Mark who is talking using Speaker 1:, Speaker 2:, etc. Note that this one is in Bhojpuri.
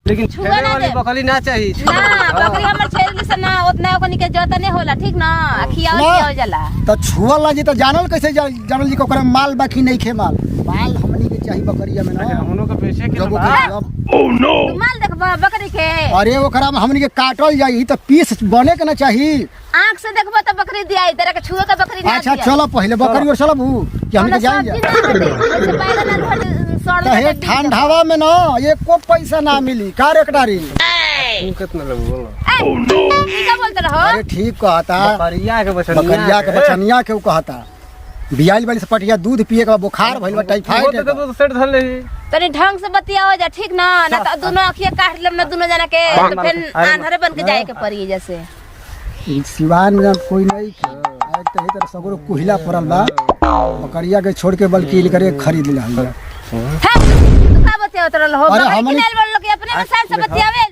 Speaker 1: लेकिन
Speaker 2: छुआ ना दे
Speaker 1: बकरी ना चाहिए
Speaker 2: ना बकरी हमर छेली से ना उतना ओकनी के जतने होला ठीक ना खियाव जाला
Speaker 3: तो छुअल ना जी तो जानल कैसे जानल जी को ओकरा माल बाकी नहीं खे माल हमनी के चाहिए बकरिया में ना
Speaker 1: हमनो के बेचे के
Speaker 3: जब
Speaker 1: बा
Speaker 3: ओह नो
Speaker 2: माल देखबा बकरी के
Speaker 3: अरे ओकरा में हमनी के काटल जाई तो पीस बने के ना चाहिए
Speaker 2: आंख से देखबा तो बकरी दियाई तेरा के छुए के बकरी ना
Speaker 3: अच्छा चलो पहले बकरी और चलब कि हम के जाएंगे तो हे ठंडावा में ना एको पैसा ना मिली का रेकडारी
Speaker 1: कितना लगू बोलो
Speaker 2: क्या बोलते रहो
Speaker 3: अरे ठीक कहता
Speaker 1: बकरिया के
Speaker 3: बकरिया के बचनिया के कहता बियाल वाली से पटिया दूध पिए के बुखार भइल बा टाइफाइड
Speaker 1: तो सेट धर ले
Speaker 2: तनी ढंग से बतियाओ जा ठीक ना ना तो दोनों अखिया काट लेम ना दोनों जना के तो फिर आंधरे बन के जाए के पड़ी जैसे
Speaker 3: सिवान में कोई नहीं तो इधर सगरो कुहिला पड़ल बा बकरिया के छोड़ के बल्कि करे खरीद ले हम
Speaker 2: तू का बतियाओ तरल हो
Speaker 3: अरे
Speaker 2: बकरी
Speaker 3: हमनी-
Speaker 2: किनेल बोल लो कि अपने में साल से बतियावे